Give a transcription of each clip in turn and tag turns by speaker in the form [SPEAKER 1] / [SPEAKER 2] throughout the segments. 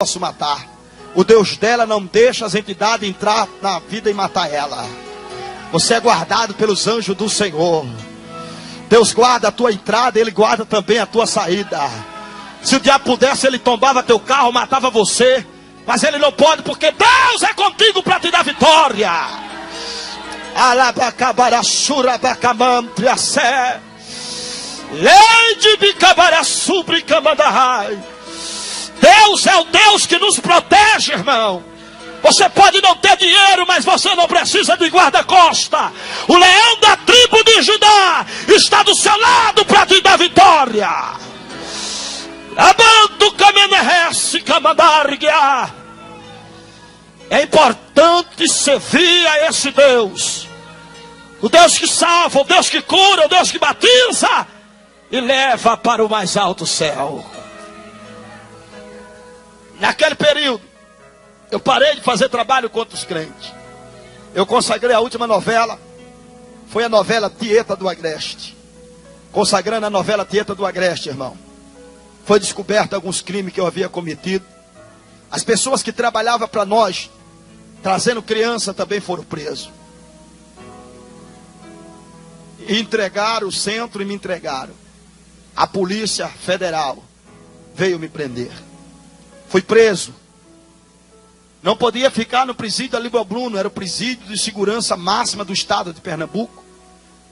[SPEAKER 1] posso matar. O Deus dela não deixa as entidades entrar na vida e matar ela. Você é guardado pelos anjos do Senhor. Deus guarda a tua entrada, Ele guarda também a tua saída. Se o diabo pudesse, ele tombava teu carro, matava você. Mas ele não pode, porque Deus é contigo para te dar vitória. Deus é o Deus que nos protege, irmão. Você pode não ter dinheiro, mas você não precisa de guarda-costa. O leão da tribo de Judá está do seu lado para te dar vitória. É importante servir a esse Deus. O Deus que salva, o Deus que cura, o Deus que batiza e leva para o mais alto céu. Naquele período, eu parei de fazer trabalho contra os crentes. Eu consagrei a última novela. Foi a novela Tieta do Agreste. Consagrando a novela Tieta do Agreste, irmão. Foi descoberto alguns crimes que eu havia cometido. As pessoas que trabalhavam para nós, trazendo criança, também foram presos. E entregaram o centro e me entregaram. A Polícia Federal veio me prender. Fui preso. Não podia ficar no presídio da Líbia Bruno, era o presídio de segurança máxima do estado de Pernambuco,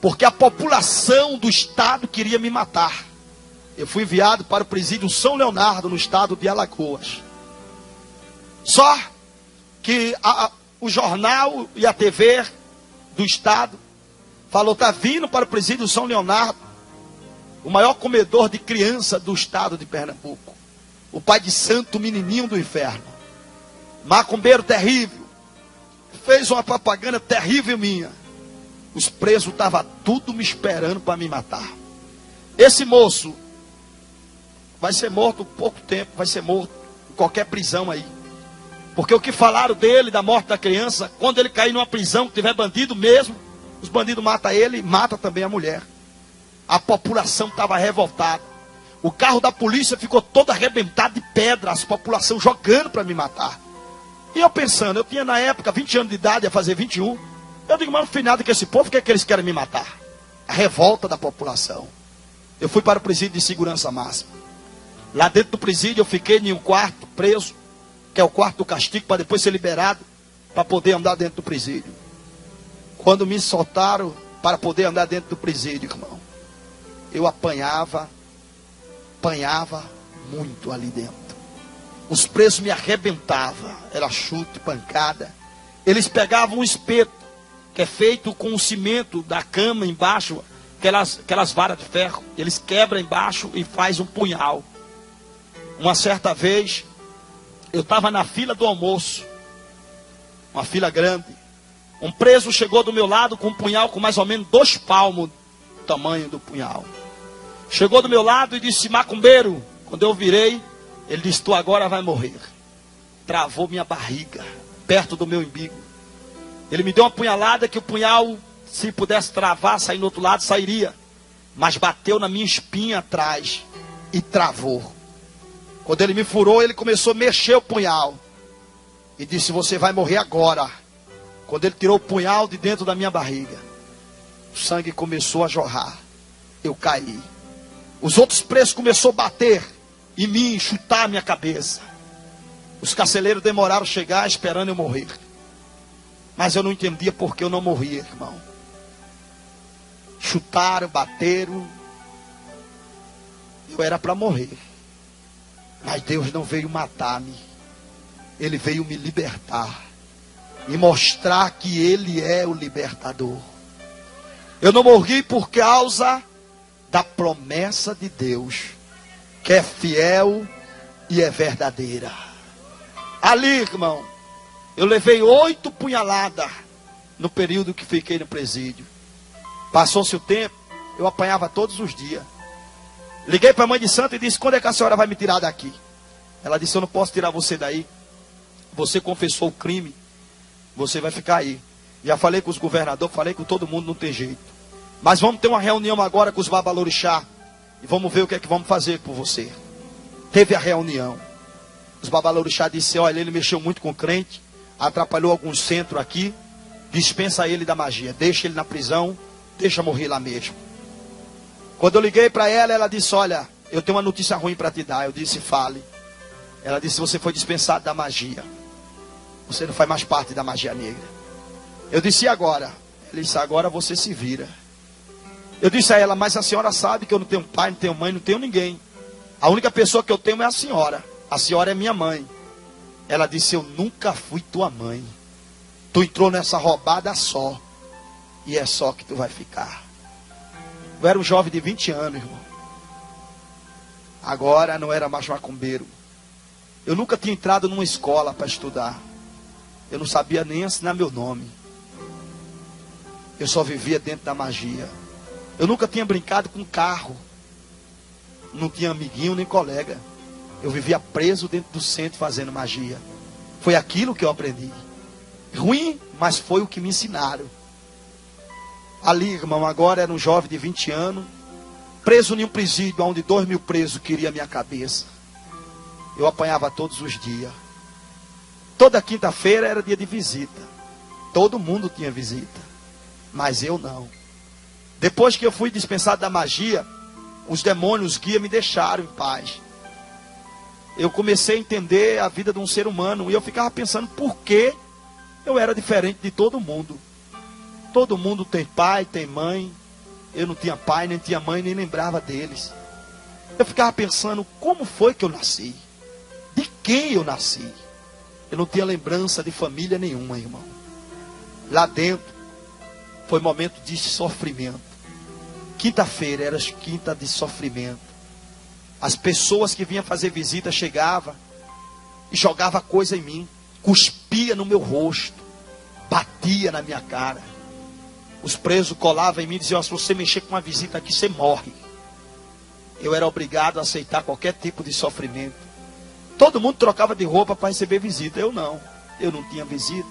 [SPEAKER 1] porque a população do estado queria me matar. Eu fui enviado para o presídio São Leonardo, no estado de Alagoas. Só que o jornal e a TV do estado falou, está vindo para o presídio São Leonardo o maior comedor de criança do estado de Pernambuco, o pai de santo menininho do inferno, macumbeiro terrível, fez uma propaganda terrível minha. Os presos estavam tudo me esperando para me matar. Esse moço vai ser morto por pouco tempo, vai ser morto em qualquer prisão aí. Porque o que falaram dele, da morte da criança, quando ele cair numa prisão, que tiver bandido mesmo, os bandidos matam ele e matam também a mulher. A população estava revoltada. O carro da polícia ficou todo arrebentado de pedras, a população jogando para me matar. E eu pensando, eu tinha na época 20 anos de idade, ia fazer 21. Eu digo, mas no final que esse povo, o que é que eles querem me matar? A revolta da população. Eu fui para o presídio de segurança máxima. Lá dentro do presídio eu fiquei em um quarto preso, que é o quarto do castigo, para depois ser liberado, para poder andar dentro do presídio. Quando me soltaram para poder andar dentro do presídio, irmão, eu apanhava muito ali dentro. Os presos me arrebentavam, era chute, pancada. Eles pegavam um espeto, que é feito com o cimento da cama embaixo, aquelas varas de ferro, eles quebram embaixo e faz um punhal. Uma certa vez, eu estava na fila do almoço, uma fila grande. Um preso chegou do meu lado com um punhal com mais ou menos 2 palmos do tamanho do punhal. Chegou do meu lado e disse, macumbeiro. Quando eu virei, ele disse, tu agora vai morrer. Travou minha barriga, perto do meu umbigo. Ele me deu uma punhalada que o punhal, se pudesse travar, sair no outro lado, sairia. Mas bateu na minha espinha atrás e travou. Quando ele me furou, ele começou a mexer o punhal. E disse, você vai morrer agora. Quando ele tirou o punhal de dentro da minha barriga, o sangue começou a jorrar. Eu caí. Os outros presos começaram a bater em mim, chutar a minha cabeça. Os carcereiros demoraram a chegar esperando eu morrer. Mas eu não entendia porque eu não morria, irmão. Chutaram, bateram. Eu era para morrer. Mas Deus não veio matar-me. Ele veio me libertar. E mostrar que Ele é o libertador. Eu não morri por causa da promessa de Deus, que é fiel e é verdadeira. Ali, irmão, eu levei 8 punhaladas no período que fiquei no presídio. Passou-se o tempo, eu apanhava todos os dias. Liguei para a mãe de santo e disse, quando é que a senhora vai me tirar daqui? Ela disse, eu não posso tirar você daí. Você confessou o crime, você vai ficar aí. Já falei com os governadores, falei com todo mundo, não tem jeito. Mas vamos ter uma reunião agora com os babalorixá. E vamos ver o que é que vamos fazer por você. Teve a reunião. Os babalorixá disseram: olha, ele mexeu muito com o crente, atrapalhou alguns centros aqui, dispensa ele da magia, deixa ele na prisão, deixa morrer lá mesmo. Quando eu liguei para ela, ela disse: olha, eu tenho uma notícia ruim para te dar. Eu disse: fale. Ela disse: você foi dispensado da magia, você não faz mais parte da magia negra. Eu disse: e agora? Ela disse: agora você se vira. Eu disse a ela: mas a senhora sabe que eu não tenho pai, não tenho mãe, não tenho ninguém. A única pessoa que eu tenho é a senhora. A senhora é minha mãe. Ela disse: eu nunca fui tua mãe. Tu entrou nessa roubada só, e é só que tu vai ficar. Eu era um jovem de 20 anos, irmão. Agora não era mais macumbeiro. Eu nunca tinha entrado numa escola para estudar. Eu não sabia nem assinar meu nome. Eu só vivia dentro da magia. Eu nunca tinha brincado com carro. Não tinha amiguinho nem colega. Eu vivia preso dentro do centro fazendo magia. Foi aquilo que eu aprendi. Ruim, mas foi o que me ensinaram. Ali, irmão, agora era um jovem de 20 anos, preso em um presídio onde 2.000 presos queriam a minha cabeça. Eu apanhava todos os dias. Toda quinta-feira era dia de visita. Todo mundo tinha visita, mas eu não. Depois que eu fui dispensado da magia, os demônios, os guias me deixaram em paz. Eu comecei a entender a vida de um ser humano, e eu ficava pensando por que eu era diferente de todo mundo. Todo mundo tem pai, tem mãe. Eu não tinha pai, nem tinha mãe, nem lembrava deles. Eu ficava pensando: como foi que eu nasci? De quem eu nasci? Eu não tinha lembrança de família nenhuma, irmão. Lá dentro foi momento de sofrimento. Quinta-feira era quinta de sofrimento. As pessoas que vinham fazer visita chegavam e jogavam coisa em mim, cuspia no meu rosto, batia na minha cara. Os presos colavam em mim e diziam: se você mexer com uma visita aqui, você morre. Eu era obrigado a aceitar qualquer tipo de sofrimento. Todo mundo trocava de roupa para receber visita. Eu não tinha visita.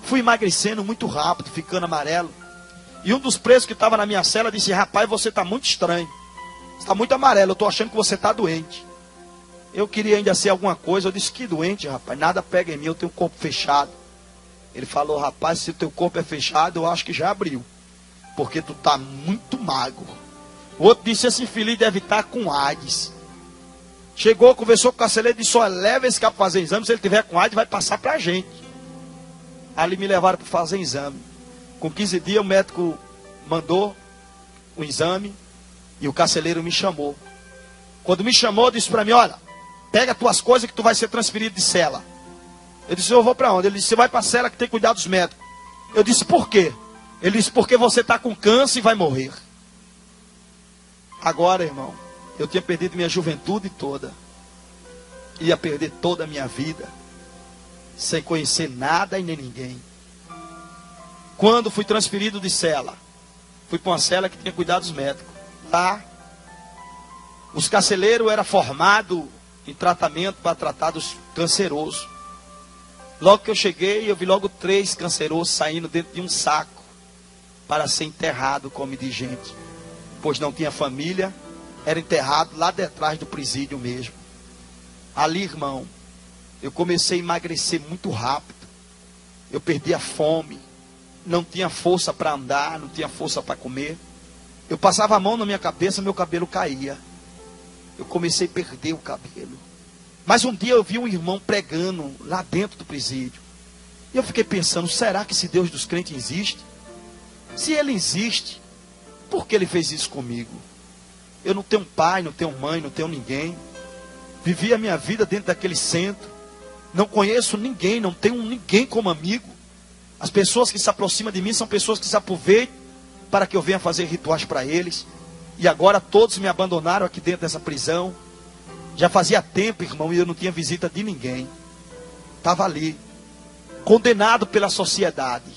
[SPEAKER 1] Fui emagrecendo muito rápido, ficando amarelo. E um dos presos que estava na minha cela disse: rapaz, você está muito estranho, você está muito amarelo, eu estou achando que você está doente. Eu queria ainda ser alguma coisa. Eu disse: que doente, rapaz, nada pega em mim, eu tenho um corpo fechado. Ele falou: rapaz, se o teu corpo é fechado, eu acho que já abriu, porque tu está muito magro. O outro disse: esse infeliz deve estar com AIDS. Chegou, conversou com o carcereiro e disse: olha, leva esse cara para fazer exame, se ele tiver com AIDS vai passar para a gente. Ali me levaram para fazer exame. Com 15 dias o médico mandou o exame e o carcereiro me chamou. Quando me chamou, disse para mim: olha, pega as tuas coisas que tu vai ser transferido de cela. Eu disse: eu vou para onde? Ele disse: você vai para a cela que tem que cuidar dos médicos. Eu disse: por quê? Ele disse: porque você está com câncer e vai morrer. Agora, irmão, eu tinha perdido minha juventude toda. Ia perder toda a minha vida, sem conhecer nada e nem ninguém. Quando fui transferido de cela, fui para uma cela que tinha cuidado dos médicos. Lá, os carcereiros eram formados em tratamento para tratar dos cancerosos. Logo que eu cheguei, eu vi logo 3 cancerosos saindo dentro de um saco para ser enterrado como indigente, pois não tinha família. Era enterrado lá detrás do presídio mesmo. Ali, irmão, eu comecei a emagrecer muito rápido. Eu perdi a fome, não tinha força para andar, não tinha força para comer. Eu passava a mão na minha cabeça, meu cabelo caía. Eu comecei a perder o cabelo. Mas um dia eu vi um irmão pregando lá dentro do presídio. E eu fiquei pensando: será que esse Deus dos crentes existe? Se ele existe, por que ele fez isso comigo? Eu não tenho pai, não tenho mãe, não tenho ninguém. Vivi a minha vida dentro daquele centro. Não conheço ninguém, não tenho ninguém como amigo. As pessoas que se aproximam de mim são pessoas que se aproveitam para que eu venha fazer rituais para eles. E agora todos me abandonaram aqui dentro dessa prisão. Já fazia tempo, irmão, e eu não tinha visita de ninguém. Estava ali, condenado pela sociedade.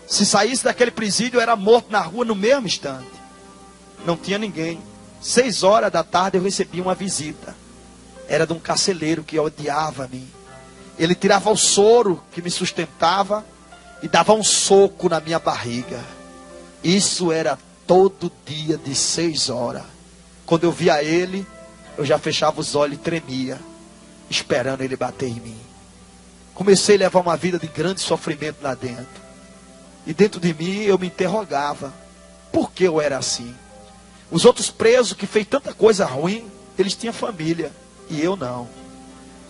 [SPEAKER 1] Se saísse daquele presídio, eu era morto na rua no mesmo instante. Não tinha ninguém. 6 horas da tarde eu recebi uma visita. Era de um carcereiro que odiava-me. Ele tirava o soro que me sustentava e dava um soco na minha barriga. Isso era todo dia de 6 horas. Quando eu via ele, eu já fechava os olhos e tremia. esperando ele bater em mim. Comecei a levar uma vida de grande sofrimento lá dentro. E dentro de mim eu me interrogava, por que eu era assim? Os outros presos que fez tanta coisa ruim, eles tinham família, e eu não.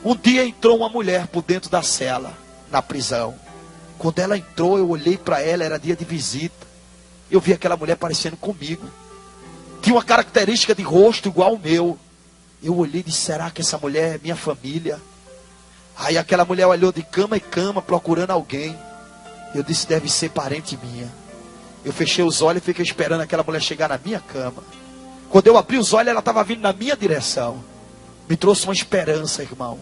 [SPEAKER 1] Um dia entrou uma mulher por dentro da cela, na prisão. Quando ela entrou, eu olhei para ela, era dia de visita. Eu vi aquela mulher parecendo comigo. Tinha uma característica de rosto igual ao meu. Eu olhei e disse, será que essa mulher é minha família? Aí aquela mulher olhou de cama em cama, procurando alguém. Eu disse, deve ser parente minha. Eu fechei os olhos e fiquei esperando aquela mulher chegar na minha cama. Quando eu abri os olhos, ela estava vindo na minha direção. Me trouxe uma esperança, irmão.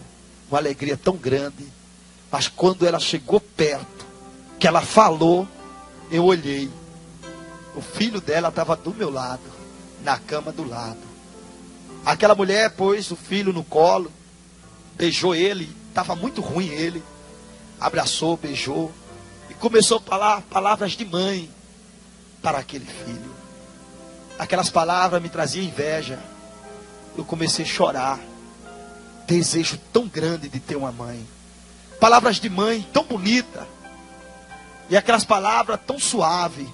[SPEAKER 1] Uma alegria tão grande. Mas quando ela chegou perto, que ela falou, eu olhei. O filho dela estava do meu lado, na cama do lado. Aquela mulher pôs o filho no colo, beijou ele, estava muito ruim ele. Abraçou, beijou e começou a falar palavras de mãe para aquele filho. Aquelas palavras me traziam inveja. Eu comecei a chorar. Desejo tão grande de ter uma mãe. Palavras de mãe tão bonita. E aquelas palavras tão suaves.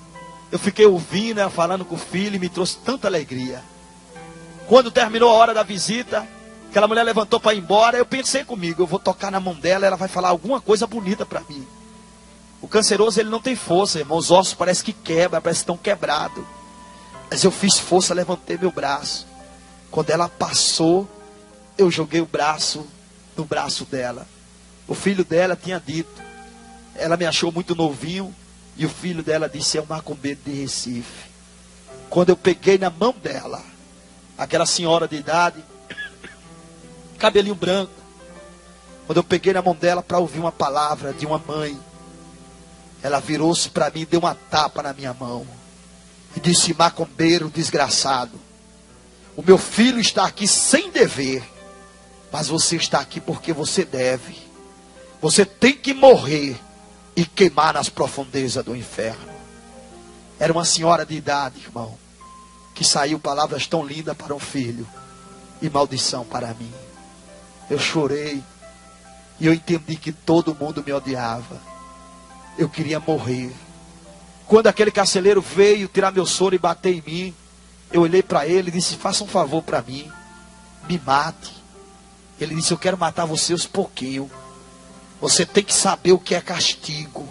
[SPEAKER 1] Eu fiquei ouvindo ela falando com o filho e me trouxe tanta alegria. Quando terminou a hora da visita, aquela mulher levantou para ir embora. Eu pensei comigo, eu vou tocar na mão dela, ela vai falar alguma coisa bonita para mim. O canceroso, ele não tem força, irmão. Os ossos parecem que quebram, parecem que estão quebrados. Mas eu fiz força, levantei meu braço. Quando ela passou, eu joguei o braço no braço dela. O filho dela tinha dito, ela me achou muito novinho, e o filho dela disse, é um macumbeiro de Recife. Quando eu peguei na mão dela, aquela senhora de idade, cabelinho branco, quando eu peguei na mão dela para ouvir uma palavra de uma mãe, ela virou-se para mim e deu uma tapa na minha mão. E disse, macumbeiro desgraçado, o meu filho está aqui sem dever, mas você está aqui porque você deve. Você tem que morrer e queimar nas profundezas do inferno. Era uma senhora de idade, irmão, que saiu palavras tão lindas para um filho e maldição para mim. Eu chorei e eu entendi que todo mundo me odiava. Eu queria morrer. Quando aquele carcereiro veio tirar meu soro e bater em mim, eu olhei para ele e disse, faça um favor para mim, me mate. Ele disse, eu quero matar você aos pouquinhos. Você tem que saber o que é castigo.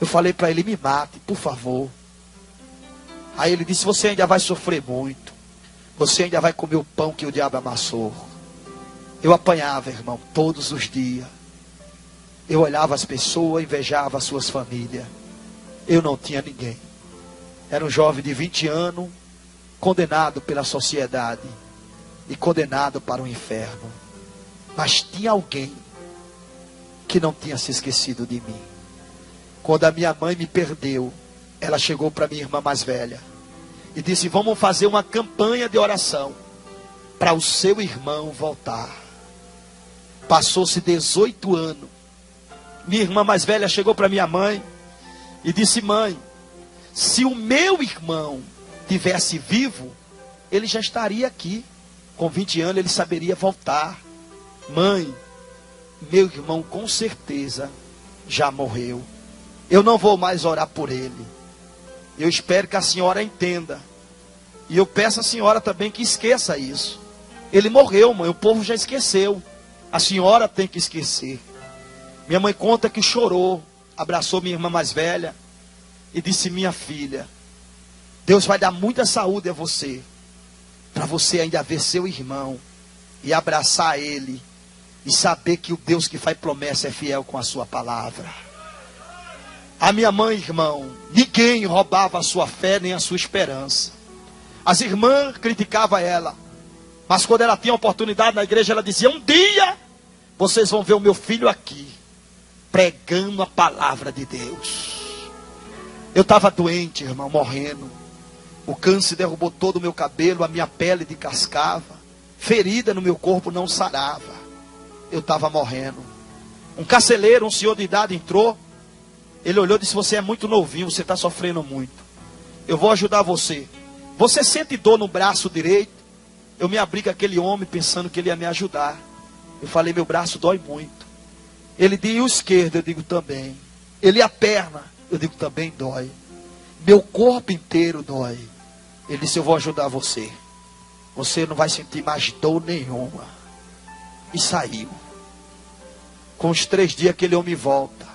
[SPEAKER 1] Eu falei para ele, me mate, por favor. Aí ele disse, você ainda vai sofrer muito. Você ainda vai comer o pão que o diabo amassou. Eu apanhava, irmão, todos os dias. Eu olhava as pessoas, invejava as suas famílias. Eu não tinha ninguém. Era um jovem de 20 anos, condenado pela sociedade e condenado para o inferno. Mas tinha alguém que não tinha se esquecido de mim. Quando a minha mãe me perdeu, ela chegou para minha irmã mais velha e disse, vamos fazer uma campanha de oração para o seu irmão voltar. Passou-se 18 anos. Minha irmã mais velha chegou para minha mãe e disse, mãe, se o meu irmão tivesse vivo, ele já estaria aqui. Com 20 anos ele saberia voltar. Mãe, meu irmão com certeza já morreu. Eu não vou mais orar por ele. Eu espero que a senhora entenda. E eu peço à senhora também que esqueça isso. Ele morreu, mãe, o povo já esqueceu. A senhora tem que esquecer. Minha mãe conta que chorou, abraçou minha irmã mais velha e disse, minha filha, Deus vai dar muita saúde a você, para você ainda ver seu irmão e abraçar ele e saber que o Deus que faz promessa é fiel com a sua palavra. A minha mãe, irmão, ninguém roubava a sua fé nem a sua esperança. As irmãs criticavam ela, mas quando ela tinha oportunidade na igreja, ela dizia, um dia vocês vão ver o meu filho aqui, pregando a palavra de Deus. Eu estava doente, irmão, morrendo. O câncer derrubou todo o meu cabelo, a minha pele descascava, ferida no meu corpo não sarava. Eu estava morrendo. Um carcereiro, um senhor de idade entrou. Ele olhou e disse, você é muito novinho, você está sofrendo muito. Eu vou ajudar você. Você sente dor no braço direito? Eu me abri com aquele homem pensando que ele ia me ajudar. Eu falei, meu braço dói muito. Ele disse, e o esquerdo? Eu digo, também. Ele, a perna? Eu digo, também dói. Meu corpo inteiro dói. Ele disse, eu vou ajudar você. Você não vai sentir mais dor nenhuma. E saiu. Com os 3 dias aquele homem volta.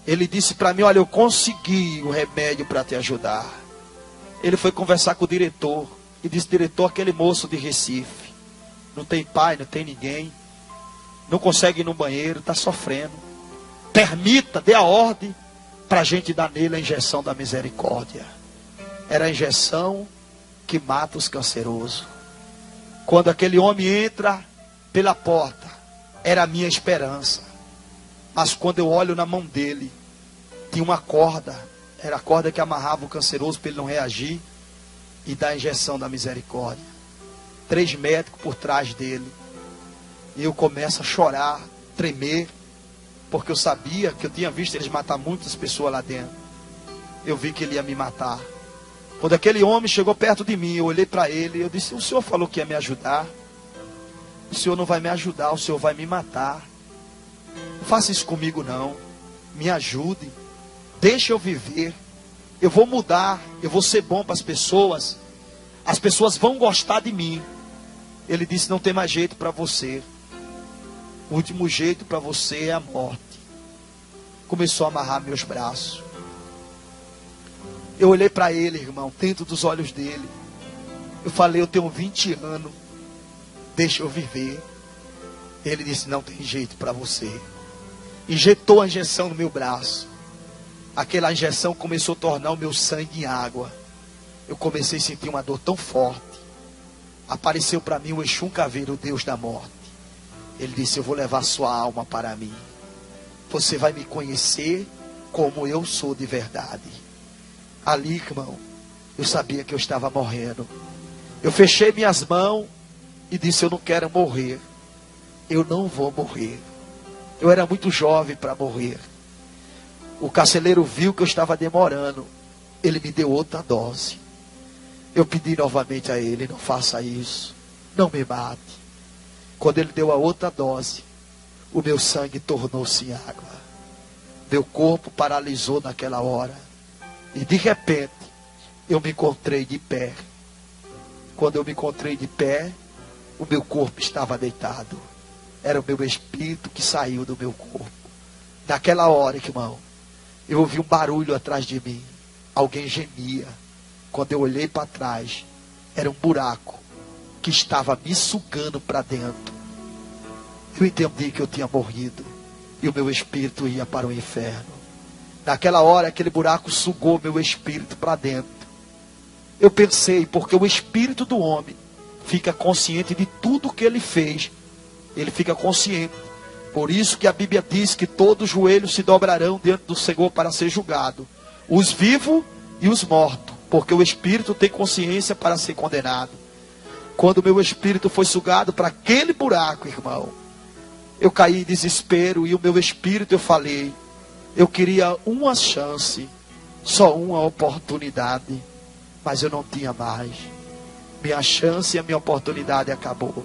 [SPEAKER 1] Ele disse para mim, olha, eu consegui o remédio para te ajudar. Ele foi conversar com o diretor. E disse, diretor, aquele moço de Recife. Não tem pai, não tem ninguém. Não consegue ir no banheiro, está sofrendo. Permita, dê a ordem para a gente dar nele a injeção da misericórdia. Era a injeção que mata os cancerosos. Quando aquele homem entra pela porta, era a minha esperança. Mas quando eu olho na mão dele, tinha uma corda. Era a corda que amarrava o canceroso para ele não reagir e dar a injeção da misericórdia. 3 médicos por trás dele. E eu começo a chorar, tremer, porque eu sabia que eu tinha visto eles matar muitas pessoas lá dentro. Eu vi que ele ia me matar. Quando aquele homem chegou perto de mim, eu olhei para ele e eu disse, o senhor falou que ia me ajudar. O senhor não vai me ajudar, o senhor vai me matar. Não faça isso comigo não. Me ajude. Deixa eu viver. Eu vou mudar. Eu vou ser bom para as pessoas. As pessoas vão gostar de mim. Ele disse, não tem mais jeito para você. O último jeito para você é a morte. Começou a amarrar meus braços. Eu olhei para ele, irmão, dentro dos olhos dele. Eu falei, eu tenho 20 anos. Deixa eu viver. Ele disse, não tem jeito para você. Injetou a injeção no meu braço. Aquela injeção começou a tornar o meu sangue em água. Eu comecei a sentir uma dor tão forte. Apareceu para mim o Exum Caveiro, o Deus da morte. Ele disse, eu vou levar sua alma para mim. Você vai me conhecer como eu sou de verdade. Ali, irmão, eu sabia que eu estava morrendo. Eu fechei minhas mãos e disse, eu não quero morrer. Eu não vou morrer. Eu era muito jovem para morrer. O carcereiro viu que eu estava demorando. Ele me deu outra dose. Eu pedi novamente a ele, não faça isso. Não me mate. Quando ele deu a outra dose, o meu sangue tornou-se em água. Meu corpo paralisou naquela hora. E de repente, eu me encontrei de pé. Quando eu me encontrei de pé, o meu corpo estava deitado. Era o meu espírito que saiu do meu corpo. Naquela hora, irmão, eu ouvi um barulho atrás de mim. Alguém gemia. Quando eu olhei para trás, era um buraco que estava me sugando para dentro. Eu entendi que eu tinha morrido e o meu espírito ia para o inferno. Naquela hora, aquele buraco sugou meu espírito para dentro. Eu pensei, porque o espírito do homem fica consciente de tudo que ele fez. Ele fica consciente. Por isso que a Bíblia diz que todos os joelhos se dobrarão diante do Senhor para ser julgado. Os vivos e os mortos. Porque o espírito tem consciência para ser condenado. Quando o meu espírito foi sugado para aquele buraco, irmão, eu caí em desespero e o meu espírito, eu falei, eu queria uma chance, só uma oportunidade, mas eu não tinha mais. Minha chance e a minha oportunidade acabou.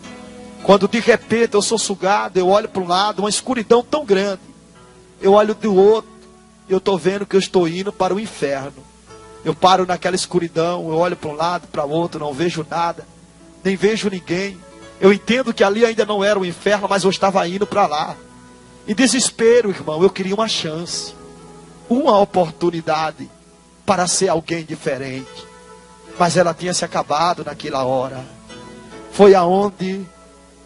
[SPEAKER 1] Quando de repente eu sou sugado, eu olho para um lado, uma escuridão tão grande. Eu olho do outro, e eu estou vendo que eu estou indo para o inferno. Eu paro naquela escuridão, eu olho para um lado, para o outro, não vejo nada, nem vejo ninguém. Eu entendo que ali ainda não era o inferno, mas eu estava indo para lá. Em desespero, irmão, eu queria uma chance, uma oportunidade para ser alguém diferente. Mas ela tinha se acabado naquela hora. Foi aonde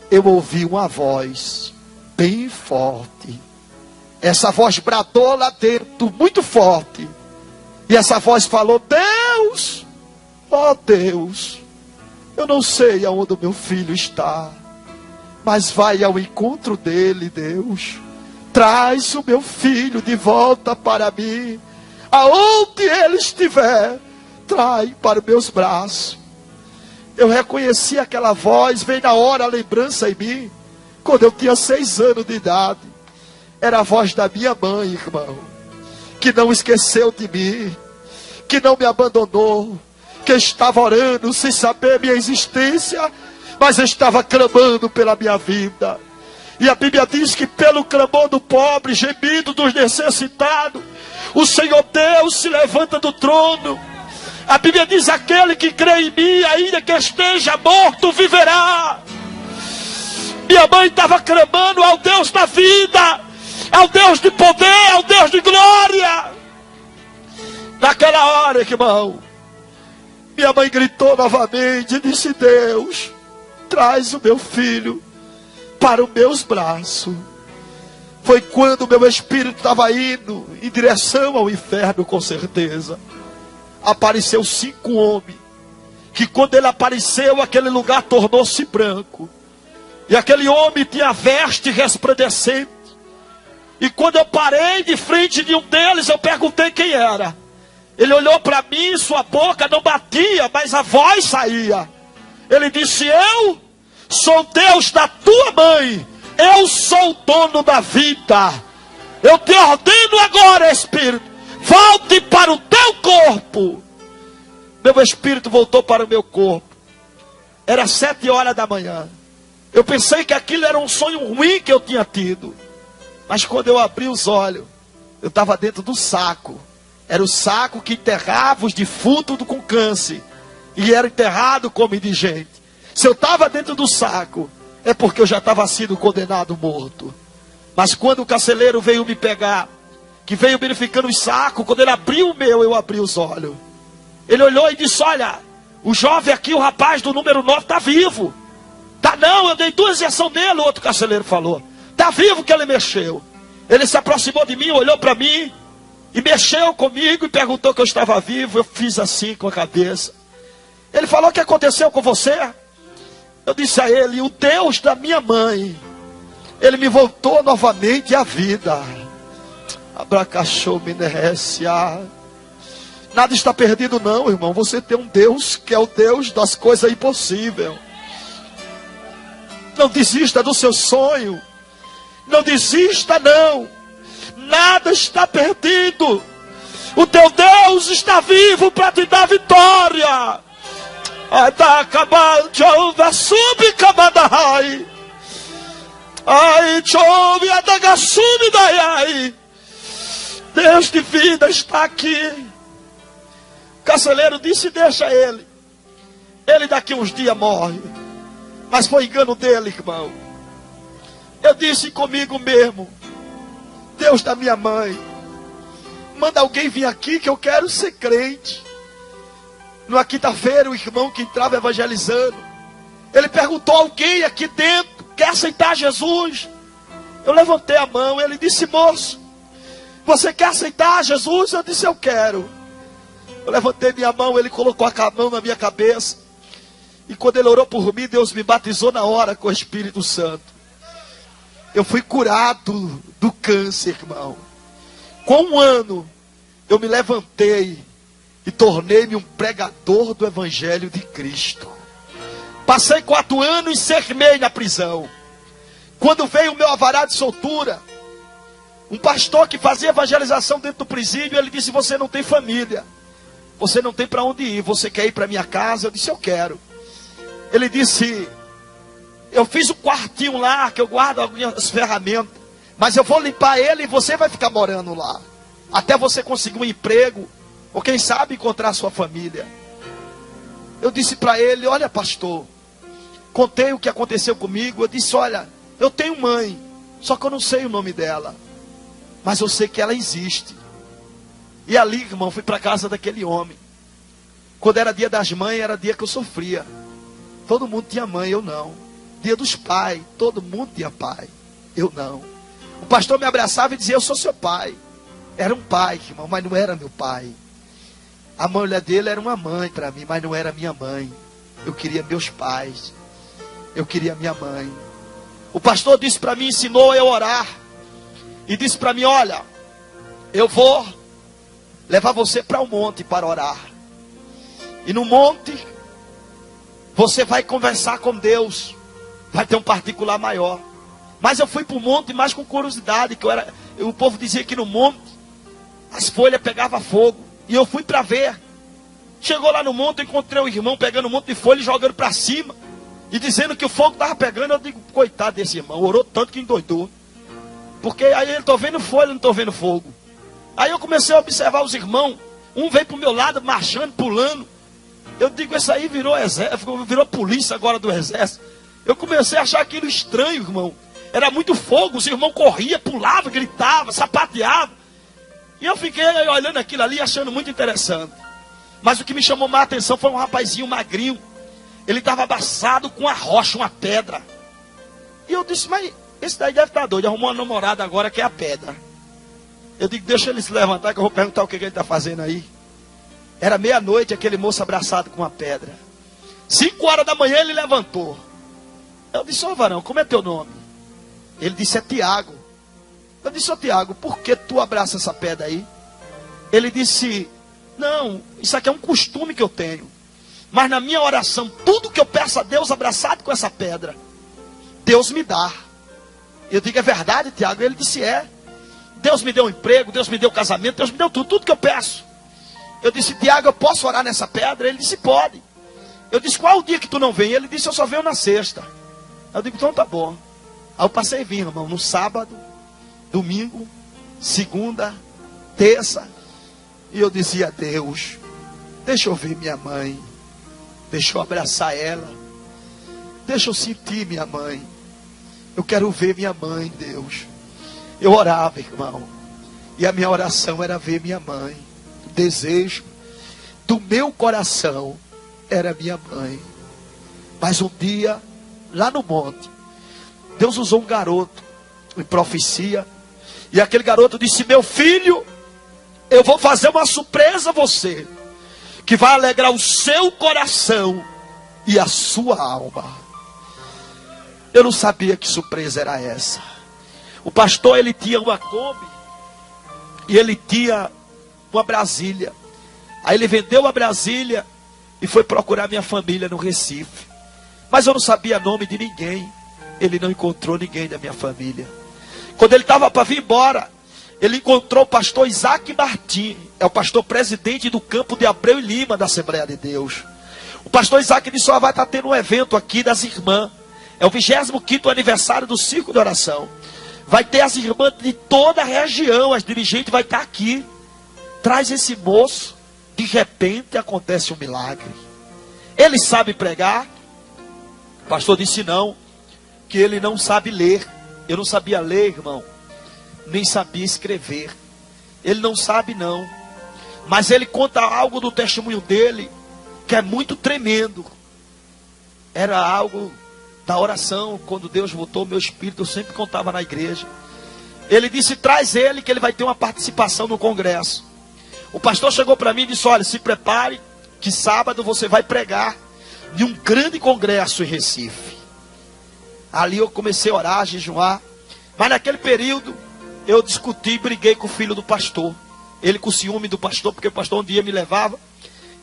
[SPEAKER 1] eu ouvi uma voz bem forte. Essa voz bradou lá dentro, muito forte. E essa voz falou, Deus, ó Deus, eu não sei aonde o meu filho está, mas vai ao encontro dele, Deus. Traz o meu filho de volta para mim. Aonde ele estiver, trai para os meus braços. Eu reconheci aquela voz, veio na hora a lembrança em mim, quando eu tinha 6 anos de idade. Era a voz da minha mãe, irmão, que não esqueceu de mim, que não me abandonou, que estava orando sem saber minha existência, mas estava clamando pela minha vida. E a Bíblia diz que pelo clamor do pobre, gemido dos necessitados, o Senhor Deus se levanta do trono. A Bíblia diz: aquele que crê em mim, ainda que esteja morto, viverá. Minha mãe estava clamando ao Deus da vida, ao Deus de poder, ao Deus de glória. Naquela hora, irmão, minha mãe gritou novamente e disse: Deus, traz o meu filho para os meus braços. Foi quando o meu espírito estava indo em direção ao inferno, com certeza. Apareceu 5 homens, que quando ele apareceu, aquele lugar tornou-se branco. E aquele homem tinha veste resplandecente. E quando eu parei de frente de um deles, eu perguntei quem era. Ele olhou para mim, sua boca não batia, mas a voz saía. Ele disse: eu sou Deus da tua mãe, eu sou o dono da vida. Eu te ordeno agora, Espírito, volte para o teu corpo. Meu espírito voltou para o meu corpo. Era 7 horas da manhã. Eu pensei que aquilo era um sonho ruim que eu tinha tido. Mas quando eu abri os olhos, eu estava dentro do saco. Era o saco que enterrava os defuntos com câncer. E era enterrado como indigente. Se eu estava dentro do saco, é porque eu já estava sido condenado morto. Mas quando o carcereiro veio me pegar, que veio verificando os sacos, quando ele abriu o meu, eu abri os olhos. Ele olhou e disse: olha, o jovem aqui, o rapaz do número 9, está vivo. Tá não, eu dei 2 injeções nele, o outro carcereiro falou. Tá vivo, que ele mexeu. Ele se aproximou de mim, olhou para mim e mexeu comigo e perguntou que eu estava vivo. Eu fiz assim com a cabeça. Ele falou: o que aconteceu com você? Eu disse a ele: o Deus da minha mãe, ele me voltou novamente à vida. Abracachou minerécia. Nada está perdido não, irmão. Você tem um Deus que é o Deus das coisas impossíveis. Não desista do seu sonho. Não desista não. Nada está perdido. O teu Deus está vivo para te dar vitória. Ai, Deus de vida está aqui. O carcereiro disse: deixa ele. Ele daqui uns dias morre. Mas foi engano dele, irmão. Eu disse comigo mesmo: Deus da minha mãe, manda alguém vir aqui que eu quero ser crente. Numa quinta-feira, o irmão que entrava evangelizando, ele perguntou a alguém aqui dentro: quer aceitar Jesus? Eu levantei a mão. Ele disse: moço, você quer aceitar Jesus? Eu disse: eu quero. Eu levantei minha mão. Ele colocou a mão na minha cabeça. E quando ele orou por mim, Deus me batizou na hora com o Espírito Santo. Eu fui curado do câncer, irmão. Com 1 ano, eu me levantei e tornei-me um pregador do Evangelho de Cristo. Passei 4 anos e 6 meses na prisão. Quando veio o meu alvará de soltura, um pastor que fazia evangelização dentro do presídio, ele disse: você não tem família, você não tem para onde ir, você quer ir para minha casa? Eu disse: eu quero. Ele disse: eu fiz um quartinho lá, que eu guardo algumas ferramentas, mas eu vou limpar ele e você vai ficar morando lá, até você conseguir um emprego, ou quem sabe encontrar sua família. Eu disse para ele: olha, pastor, contei o que aconteceu comigo. Eu disse: olha, eu tenho mãe, só que eu não sei o nome dela, mas eu sei que ela existe. E ali, irmão, fui para a casa daquele homem. Quando era dia das mães, era dia que eu sofria. Todo mundo tinha mãe, eu não. Dia dos pais, todo mundo tinha pai, eu não. O pastor me abraçava e dizia: eu sou seu pai. Era um pai, irmão, mas não era meu pai. A mulher dele era uma mãe para mim, mas não era minha mãe. Eu queria meus pais. Eu queria minha mãe. O pastor disse para mim, ensinou eu a orar. E disse para mim: olha, eu vou levar você para o monte para orar. E no monte você vai conversar com Deus. Vai ter um particular maior. Mas eu fui para o monte mais com curiosidade. O povo dizia que no monte as folhas pegavam fogo. E eu fui para ver. Chegou lá no monte, eu encontrei o irmão pegando um monte de folha e jogando para cima. E dizendo que o fogo estava pegando. Eu digo, coitado desse irmão, orou tanto que endoidou. Porque aí eu estou vendo fogo, eu não estou vendo fogo. Aí eu comecei a observar os irmãos. Um veio para o meu lado, marchando, pulando. Eu digo, esse aí virou exército, virou polícia agora do exército. Eu comecei a achar aquilo estranho, irmão. Era muito fogo, os irmãos corriam, pulavam, gritavam, sapateavam. E eu fiquei olhando aquilo ali, achando muito interessante. Mas o que me chamou mais a atenção foi um rapazinho magrinho. Ele estava abraçado com uma rocha, uma pedra. E eu disse, mas esse daí deve estar doido. Arrumou uma namorada agora que é a pedra. Eu digo, deixa ele se levantar que eu vou perguntar o que ele está fazendo aí. Era meia-noite, aquele moço abraçado com uma pedra. 5 horas da manhã ele levantou. Eu disse, ô varão, como é teu nome? Ele disse, é Tiago. Eu disse, ô Tiago, por que tu abraça essa pedra aí? Ele disse, não, isso aqui é um costume que eu tenho. Mas na minha oração, tudo que eu peço a Deus abraçado com essa pedra, Deus me dá. Eu digo, é verdade, Tiago? Ele disse, é. Deus me deu um emprego, Deus me deu um casamento, Deus me deu tudo que eu peço. Eu disse, Tiago, eu posso orar nessa pedra? Ele disse, pode. Eu disse, qual o dia que tu não vem? Ele disse, eu só venho na sexta. Eu digo, então tá bom. Aí eu passei a vir, irmão, no sábado, domingo, segunda, terça. E eu dizia a Deus, deixa eu ver minha mãe. Deixa eu abraçar ela. Deixa eu sentir minha mãe. Eu quero ver minha mãe, Deus. Eu orava, irmão. E a minha oração era ver minha mãe. O desejo do meu coração era minha mãe. Mas um dia, lá no monte, Deus usou um garoto em profecia. E aquele garoto disse, meu filho, eu vou fazer uma surpresa a você, que vai alegrar o seu coração e a sua alma. Eu não sabia que surpresa era essa. O pastor, ele tinha uma Kombi e ele tinha uma Brasília. Aí ele vendeu a Brasília e foi procurar minha família no Recife. Mas eu não sabia nome de ninguém. Ele não encontrou ninguém da minha família. Quando ele estava para vir embora, ele encontrou o pastor Isaac Martins. É o pastor presidente do campo de Abreu e Lima da Assembleia de Deus. O pastor Isaac disse, vai estar tendo um evento aqui das irmãs. É o 25º aniversário do Círculo de Oração. Vai ter as irmãs de toda a região. As dirigentes vai estar aqui. Traz esse moço. De repente acontece um milagre. Ele sabe pregar? O pastor disse não. Que ele não sabe ler. Eu não sabia ler, irmão. Nem sabia escrever. Ele não sabe não. Mas ele conta algo do testemunho dele. Que é muito tremendo. Era algo da oração. Quando Deus botou meu espírito, eu sempre contava na igreja. Ele disse, traz ele que ele vai ter uma participação no congresso. O pastor chegou para mim e disse, olha, se prepare que sábado você vai pregar em um grande congresso em Recife. Ali eu comecei a orar, a jejuar. Mas naquele período eu discuti e briguei com o filho do pastor. Ele com ciúme do pastor, porque o pastor um dia me levava.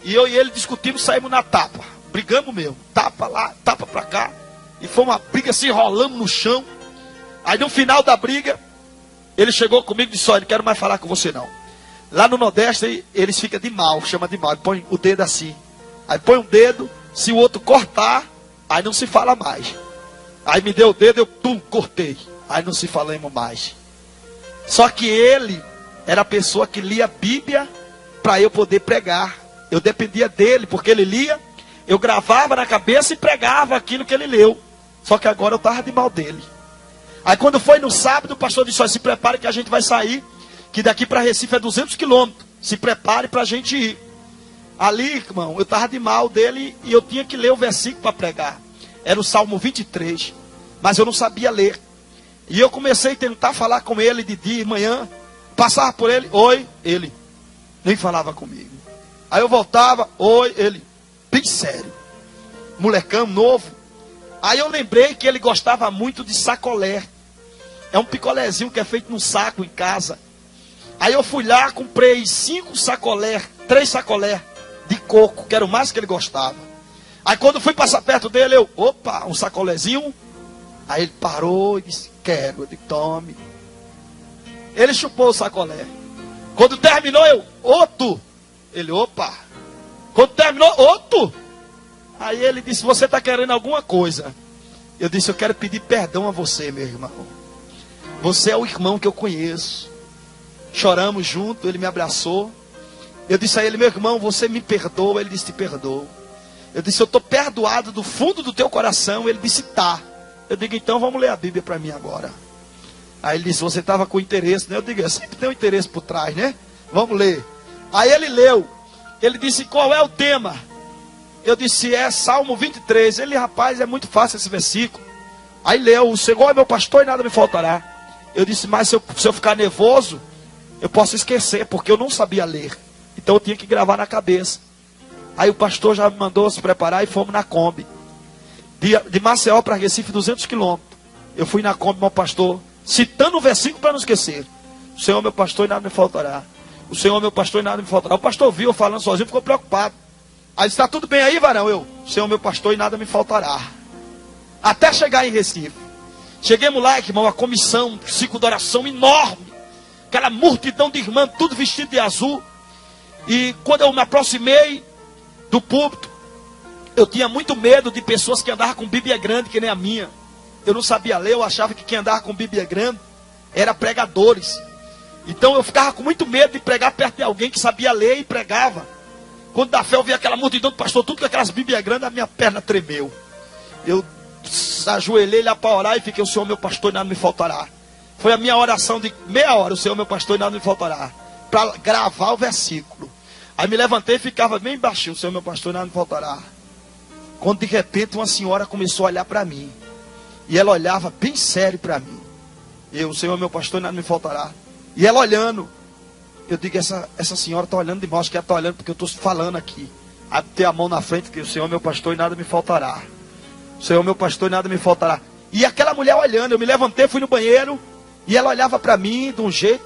[SPEAKER 1] E eu e ele discutimos, saímos na tapa. Brigamos mesmo, tapa lá, tapa para cá. E foi uma briga, se enrolamos no chão. Aí no final da briga, ele chegou comigo e disse, olha, não quero mais falar com você não. Lá no Nordeste, eles ficam de mal, chama de mal. Ele põe o dedo assim. Aí põe um dedo, se o outro cortar, aí não se fala mais. Aí me deu o dedo, eu cortei. Aí não se falamos mais. Só que ele era a pessoa que lia a Bíblia para eu poder pregar. Eu dependia dele, porque ele lia, eu gravava na cabeça e pregava aquilo que ele leu. Só que agora eu estava de mal dele. Aí quando foi no sábado, o pastor disse, olha, se prepare que a gente vai sair, que daqui para Recife é 200 quilômetros. Se prepare para a gente ir. Ali, irmão, eu estava de mal dele e eu tinha que ler o versículo para pregar. Era o Salmo 23. Mas eu não sabia ler. E eu comecei a tentar falar com ele de dia e manhã. Passava por ele, oi, ele nem falava comigo. Aí eu voltava, oi, ele, bem sério. Molecão novo. Aí eu lembrei que ele gostava muito de sacolé. É um picolézinho que é feito num saco em casa. Aí eu fui lá, comprei 5 sacolé, 3 sacolé de coco, que era o mais que ele gostava. Aí quando fui passar perto dele, eu, opa, um sacolézinho. Aí ele parou e disse, quero. Eu disse, tome. Ele chupou o sacolé. Quando terminou, eu, outro. Ele, opa. Quando terminou, outro. Aí ele disse, você está querendo alguma coisa? Eu disse, eu quero pedir perdão a você, meu irmão. Você é o irmão que eu conheço. Choramos junto, ele me abraçou. Eu disse a ele, meu irmão, você me perdoa? Ele disse, te perdoo. Eu disse, eu estou perdoado do fundo do teu coração. Ele disse, tá. Eu digo, então vamos ler a Bíblia para mim agora. Aí ele disse, você estava com interesse, né? Eu digo, eu sempre tenho interesse por trás, né? Vamos ler. Aí ele leu. Ele disse, qual é o tema? Eu disse, é Salmo 23. Ele, rapaz, é muito fácil esse versículo. Aí leu, o Senhor é meu pastor e nada me faltará. Eu disse, mas se eu ficar nervoso, eu posso esquecer, porque eu não sabia ler. Então eu tinha que gravar na cabeça. Aí o pastor já me mandou se preparar e fomos na Kombi. De Maceió para Recife, 200 quilômetros. Eu fui na Kombi, meu pastor, citando o versículo para não esquecer. O Senhor é meu pastor e nada me faltará. O Senhor é meu pastor e nada me faltará. O pastor viu eu falando sozinho, ficou preocupado. Aí está tudo bem aí, varão? O Senhor é meu pastor e nada me faltará. Até chegar em Recife. Chegamos lá, irmão, uma comissão, ciclo de oração enorme. Aquela multidão de irmãos, tudo vestido de azul. E quando eu me aproximei do púlpito, eu tinha muito medo de pessoas que andavam com Bíblia grande, que nem a minha. Eu não sabia ler, eu achava que quem andava com Bíblia grande era pregadores. Então eu ficava com muito medo de pregar perto de alguém que sabia ler e pregava. Quando da fé eu vi aquela multidão do pastor, tudo com aquelas Bíblias grandes, a minha perna tremeu. Eu ajoelhei lá para orar e fiquei, o Senhor meu pastor e nada me faltará. Foi a minha oração de meia hora, o Senhor meu pastor e nada me faltará. Para gravar o versículo. Aí me levantei e ficava bem baixinho, o Senhor meu pastor e nada me faltará. Quando de repente uma senhora começou a olhar para mim. E ela olhava bem sério para mim. Eu, o Senhor meu pastor e nada me faltará. E ela olhando. Eu digo, essa senhora está olhando de mal, acho que ela está olhando porque eu estou falando aqui. Aí botei a mão na frente, que o Senhor meu pastor e nada me faltará. O Senhor meu pastor e nada me faltará. E aquela mulher olhando, eu me levantei, fui no banheiro. E ela olhava para mim de um jeito.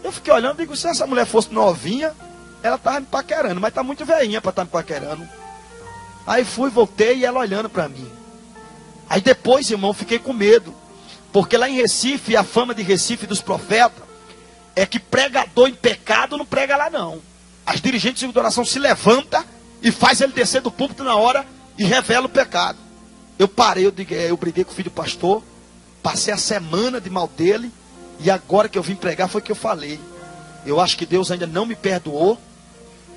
[SPEAKER 1] Eu fiquei olhando, digo, se essa mulher fosse novinha, ela estava me paquerando. Mas está muito velhinha para estar me paquerando. Aí fui, voltei e ela olhando para mim. Aí depois, irmão, fiquei com medo. Porque lá em Recife, a fama de Recife dos profetas é que pregador em pecado não prega lá não. As dirigentes de oração se levantam e faz ele descer do púlpito na hora e revela o pecado. Eu parei, eu briguei com o filho do pastor, passei a semana de mal dele, e agora que eu vim pregar foi que eu falei. Eu acho que Deus ainda não me perdoou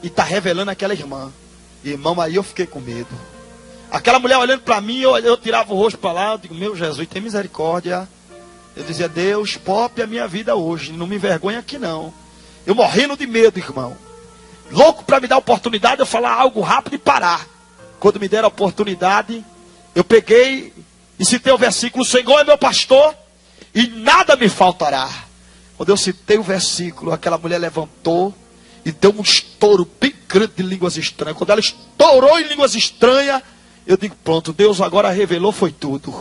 [SPEAKER 1] e está revelando aquela irmã. Irmão, aí eu fiquei com medo. Aquela mulher olhando para mim, eu tirava o rosto para lá, eu digo, meu Jesus, tem misericórdia. Eu dizia, Deus, pope a minha vida hoje, não me envergonha aqui não. Eu morrendo de medo, irmão. Louco para me dar a oportunidade, eu falar algo rápido e parar. Quando me deram a oportunidade, eu peguei e citei o versículo, o Senhor é meu pastor e nada me faltará. Quando eu citei o versículo, aquela mulher levantou e deu um estouro bem grande de línguas estranhas. Quando ela estourou em línguas estranhas, eu digo, pronto, Deus agora revelou, foi tudo.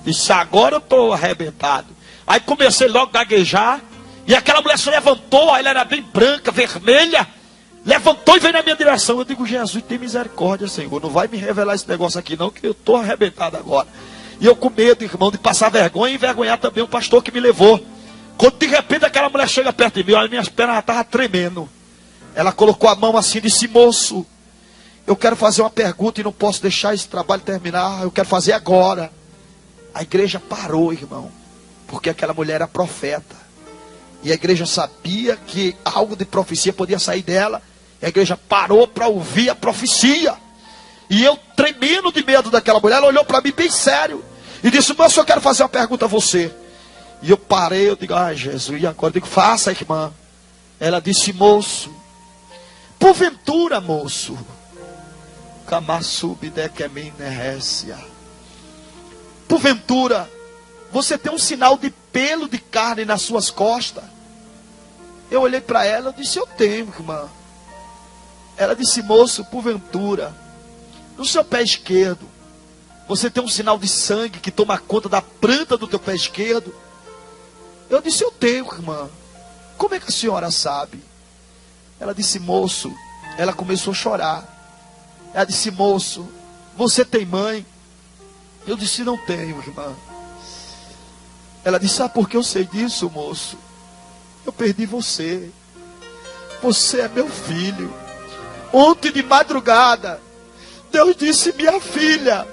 [SPEAKER 1] Disse, agora eu estou arrebentado. Aí comecei logo a gaguejar. E aquela mulher se levantou. Ela era bem branca, vermelha. Levantou e veio na minha direção. Eu digo, Jesus, tem misericórdia, Senhor. Não vai me revelar esse negócio aqui não, que eu estou arrebentado agora. E eu com medo, irmão, de passar vergonha e envergonhar também o pastor que me levou. Quando de repente aquela mulher chega perto de mim, as minhas pernas já estavam tremendo. Ela colocou a mão assim e disse, moço, eu quero fazer uma pergunta e não posso deixar esse trabalho terminar. Eu quero fazer agora. A igreja parou, irmão, porque aquela mulher era profeta. E a igreja sabia que algo de profecia podia sair dela. E a igreja parou para ouvir a profecia. E eu, tremendo de medo daquela mulher, ela olhou para mim bem sério. E disse, moço, eu quero fazer uma pergunta a você. E eu parei, eu digo, ai Jesus, e agora? Eu digo, faça, irmã. Ela disse, moço, porventura, moço, porventura, você tem um sinal de pelo de carne nas suas costas? Eu olhei para ela, eu disse, eu tenho, irmã. Ela disse, moço, porventura, no seu pé esquerdo, você tem um sinal de sangue que toma conta da planta do teu pé esquerdo? Eu disse, eu tenho, irmã. Como é que a senhora sabe? Ela disse, moço, ela começou a chorar. Ela disse, moço, você tem mãe? Eu disse, não tenho, irmã. Ela disse, sabe por que eu sei disso, moço? Eu perdi você. Você é meu filho. Ontem de madrugada, Deus disse: minha filha,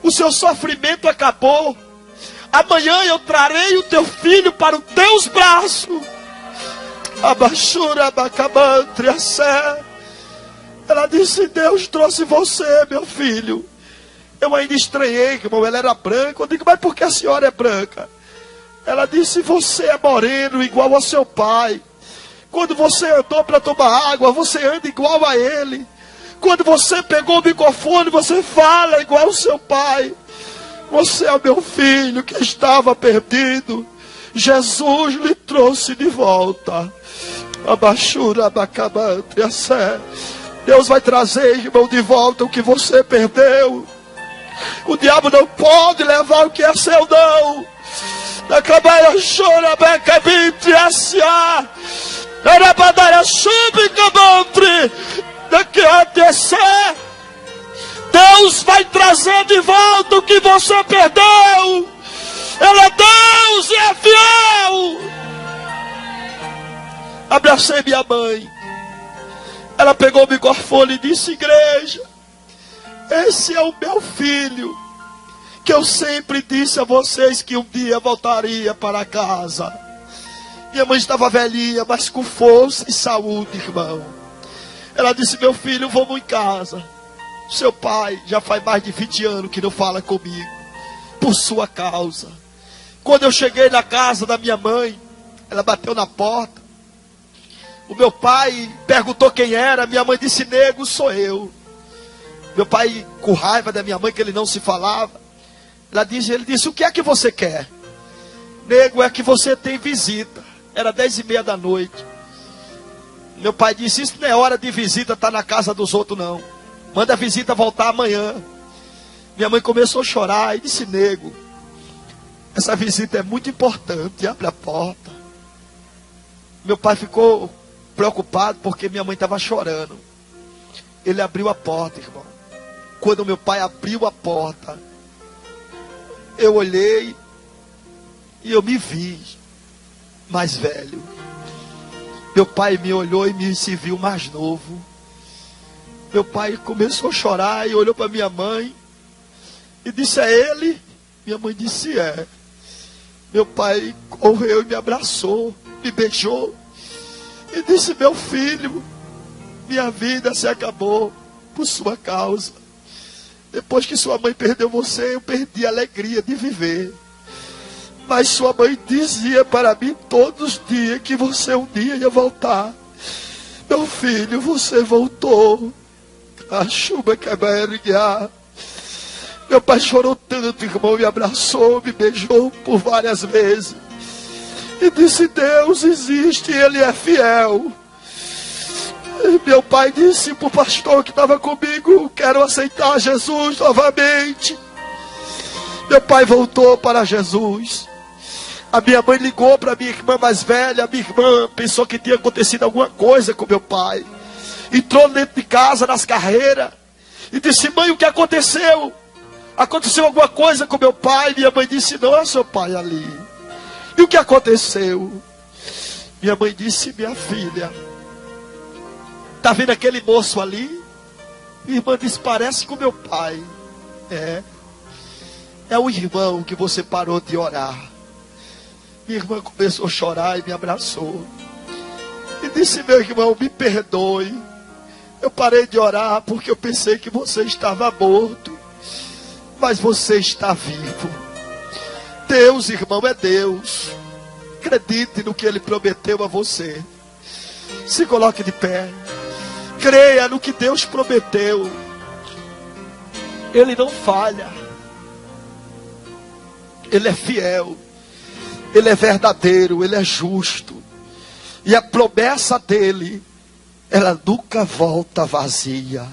[SPEAKER 1] o seu sofrimento acabou. Amanhã eu trarei o teu filho para os teus braços. Abachura, abacamantre, a sé. Ela disse: Deus trouxe você, meu filho. Eu ainda estranhei, irmão, ela era branca. Eu digo: mas por que a senhora é branca? Ela disse: você é moreno, igual ao seu pai. Quando você andou para tomar água, você anda igual a ele. Quando você pegou o microfone, você fala igual ao seu pai. Você é o meu filho que estava perdido. Jesus lhe trouxe de volta. Abachura, abacamantre, a sé. Deus vai trazer, irmão, de volta o que você perdeu. O diabo não pode levar o que é seu, não. Na cabeça chora, beca, bitre, assiar. Na rabadaia, sube, camantre. Daqui a descer. Deus vai trazer de volta o que você perdeu. Ele é Deus e é fiel. Abracei minha mãe. Ela pegou o microfone e disse: igreja, esse é o meu filho, que eu sempre disse a vocês que um dia voltaria para casa. Minha mãe estava velhinha, mas com força e saúde, irmão. Ela disse: meu filho, vamos em casa. Seu pai já faz mais de 20 anos que não fala comigo, por sua causa. Quando eu cheguei na casa da minha mãe, ela bateu na porta. O meu pai perguntou quem era. Minha mãe disse: nego, sou eu. Meu pai, com raiva da minha mãe, que ele não se falava, ele disse: o que é que você quer? Nego, é que você tem visita. Era 10h30 da noite. Meu pai disse: isso não é hora de visita, tá na casa dos outros, não. Manda a visita voltar amanhã. Minha mãe começou a chorar e disse: nego, essa visita é muito importante, abre a porta. Meu pai ficou preocupado porque minha mãe estava chorando. Ele abriu a porta, irmão. Quando meu pai abriu a porta, eu olhei e eu me vi mais velho. Meu pai me olhou e me se viu mais novo. Meu pai começou a chorar e olhou para minha mãe e disse: é ele? Minha mãe disse: é. Meu pai correu e me abraçou, me beijou e disse: meu filho, minha vida se acabou por sua causa. Depois que sua mãe perdeu você, eu perdi a alegria de viver. Mas sua mãe dizia para mim todos os dias que você um dia ia voltar. Meu filho, você voltou. A chuva que vai erguer. Meu pai chorou tanto, irmão, me abraçou, me beijou por várias vezes. E disse: Deus existe, Ele é fiel. E meu pai disse para o pastor que estava comigo: quero aceitar Jesus novamente. Meu pai voltou para Jesus. A minha mãe ligou para a minha irmã mais velha. A minha irmã pensou que tinha acontecido alguma coisa com meu pai. Entrou dentro de casa, nas carreiras, e disse: mãe, o que aconteceu? Aconteceu alguma coisa com meu pai? Minha mãe disse: não, é seu pai ali. E o que aconteceu? Minha mãe disse: minha filha, está vendo aquele moço ali? Minha irmã disse: parece com meu pai. É o irmão que você parou de orar. Minha irmã começou a chorar e me abraçou. E disse: meu irmão, me perdoe. Eu parei de orar porque eu pensei que você estava morto. Mas você está vivo. Deus, irmão, é Deus. Acredite no que Ele prometeu a você. Se coloque de pé. Creia no que Deus prometeu. Ele não falha. Ele é fiel. Ele é verdadeiro. Ele é justo. E a promessa dele, ela nunca volta vazia.